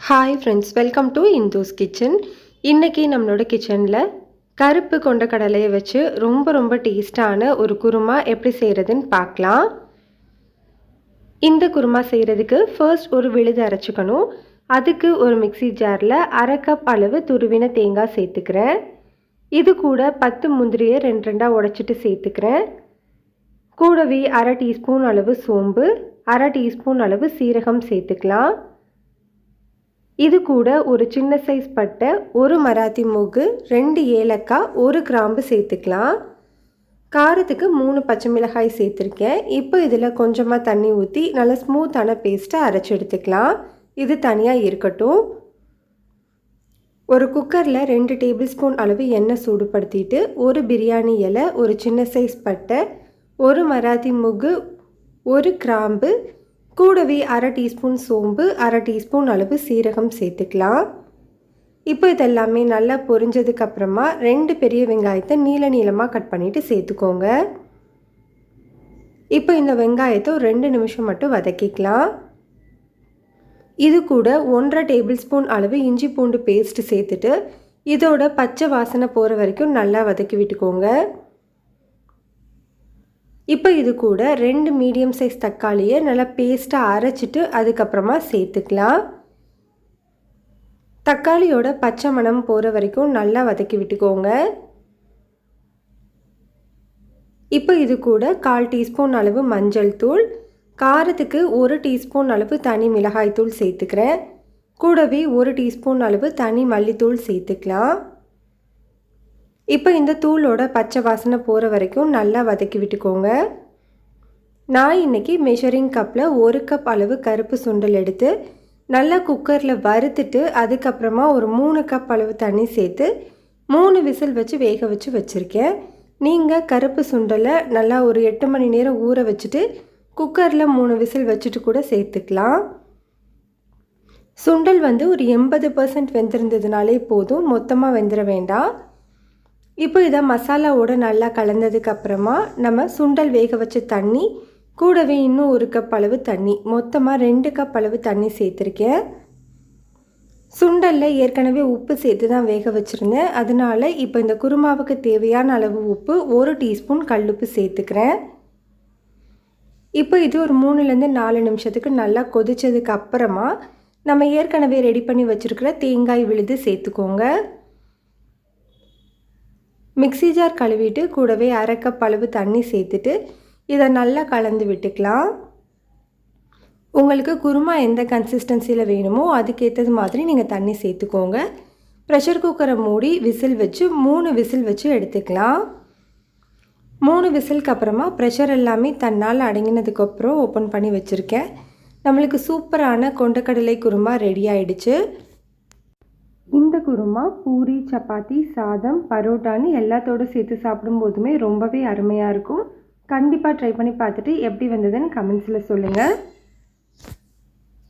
Hi friends, welcome to Indu's kitchen. இன்றைக்கி நம்மளோட கிச்சனில் கருப்பு கொண்ட கடலையை வச்சு ரொம்ப டேஸ்டான ஒரு குருமா எப்படி செய்கிறதுன்னு பார்க்கலாம். இந்த குருமா செய்கிறதுக்கு ஃபர்ஸ்ட் ஒரு விழுது அரைச்சிக்கணும். அதுக்கு ஒரு மிக்சி ஜாரில் 1/2 கப் அளவு துருவின தேங்காய் சேர்த்துக்கிறேன். இது கூட 10 முந்திரியை 2 உடைச்சிட்டு சேர்த்துக்கிறேன். கூடவே 1/2 டீஸ்பூன் அளவு சோம்பு, 1/2 டீஸ்பூன் அளவு சீரகம் சேர்த்துக்கலாம். இது கூட ஒரு சின்ன சைஸ் பட்டை, ஒரு மராத்தி மூக்கு, 2 ஏலக்காய், 1 கிராம்பு சேர்த்துக்கலாம். காரத்துக்கு 3 பச்சை மிளகாய் சேர்த்துருக்கேன். இப்போ இதில் கொஞ்சமாக தண்ணி ஊற்றி நல்லா ஸ்மூத்தான பேஸ்ட்டை அரைச்சி எடுத்துக்கலாம். இது தனியாக இருக்கட்டும். ஒரு குக்கரில் 2 டேபிள் ஸ்பூன் அளவு எண்ணெய் சூடுபடுத்திட்டு ஒரு பிரியாணி இலை, ஒரு சின்ன சைஸ் பட்டை, 1 மராத்தி மூக்கு, 1 கிராம்பு, கூடவே 1/2 டீஸ்பூன் சோம்பு, 1/2 டீஸ்பூன் அளவு சீரகம் சேர்த்துக்கலாம். இப்போ இதெல்லாமே நல்லா பொரிஞ்சதுக்கப்புறமா 2 பெரிய வெங்காயத்தை நீளமாக கட் பண்ணிவிட்டு சேர்த்துக்கோங்க. இப்போ இந்த வெங்காயத்தை ஒரு 2 நிமிஷம் மட்டும் வதக்கிக்கலாம். இது கூட 1/2 டேபிள் ஸ்பூன் அளவு இஞ்சி பூண்டு பேஸ்ட் சேர்த்துட்டு இதோட பச்சை வாசனை போகிற வரைக்கும் நல்லா வதக்கி விட்டுக்கோங்க. இப்போ இது கூட 2 மீடியம் சைஸ் தக்காளியை நல்லா பேஸ்ட்டாக அரைச்சிட்டு அதுக்கப்புறமா சேர்த்துக்கலாம். தக்காளியோட பச்சை மணம் போகிற வரைக்கும் நல்லா வதக்கி விட்டுக்கோங்க. இப்போ இது கூட 1/4 டீஸ்பூன் அளவு மஞ்சள் தூள், காரத்துக்கு 1 டீஸ்பூன் அளவு தனி மிளகாய் தூள் சேர்த்துக்கிறேன். கூடவே 1 டீஸ்பூன் அளவு தனி மல்லித்தூள் சேர்த்துக்கலாம். இப்போ இந்த தூளோட பச்சை வாசனை போகிற வரைக்கும் நல்லா வதக்கி விட்டுக்கோங்க. நான் இன்றைக்கி மெஷரிங் கப்பில் 1 கப் அளவு கருப்பு சுண்டல் எடுத்து நல்லா குக்கரில் வறுத்துட்டு அதுக்கப்புறமா ஒரு 3 கப் அளவு தண்ணி சேர்த்து 3 விசில் வச்சு வேக வச்சு வச்சுருக்கேன். நீங்கள் கருப்பு சுண்டலை நல்லா ஒரு 8 மணி நேரம் ஊற வச்சுட்டு குக்கரில் 3 விசில் வச்சுட்டு கூட சேர்த்துக்கலாம். சுண்டல் ஒரு 80% வெந்திருந்ததுனாலே போதும், மொத்தமாக வெந்துட வேண்டாம். இப்போ இதை மசாலாவோடு நல்லா கலந்ததுக்கப்புறமா நம்ம சுண்டல் வேக வச்ச தண்ணி கூடவே இன்னும் 1 கப் அளவு தண்ணி, மொத்தமாக 2 கப் அளவு தண்ணி சேர்த்துருக்கேன். சுண்டலில் ஏற்கனவே உப்பு சேர்த்து தான் வேக வச்சுருந்தேன். அதனால் இப்போ இந்த குருமாவுக்கு தேவையான அளவு உப்பு 1 டீஸ்பூன் கல்லுப்பு சேர்த்துக்கிறேன். இப்போ இது ஒரு 3லேருந்து 4 நிமிஷத்துக்கு நல்லா கொதித்ததுக்கு அப்புறமா நம்ம ஏற்கனவே ரெடி பண்ணி வச்சுருக்கிற தேங்காய் விழுது சேர்த்துக்கோங்க. மிக்ஸி ஜார் கழுவிட்டு கூடவே 1/2 கப் அளவு தண்ணி சேர்த்துட்டு இதை நல்லா கலந்து விட்டுக்கலாம். உங்களுக்கு குருமா எந்த கன்சிஸ்டன்சியில் வேணுமோ அதுக்கேற்றது மாதிரி நீங்கள் தண்ணி சேர்த்துக்கோங்க. ப்ரெஷர் குக்கரை மூடி விசில் வச்சு 3 விசில் வச்சு எடுத்துக்கலாம். 3 விசிலுக்கு அப்புறமா ப்ரெஷர் எல்லாமே தன்னால் அடங்கினதுக்கப்புறம் ஓப்பன் பண்ணி வச்சுருக்கேன். நம்மளுக்கு சூப்பரான கொண்டக்கடலை குருமா ரெடி ஆகிடுச்சு. இந்த குருமா பூரி, சப்பாத்தி, சாதம், பரோட்டான்னு எல்லாத்தோடு சேர்த்து சாப்பிடும்போதுமே ரொம்பவே அருமையாக இருக்கும். கண்டிப்பாக ட்ரை பண்ணி பார்த்துட்டு எப்படி வந்ததுன்னு கமெண்ட்ஸில் சொல்லுங்கள்.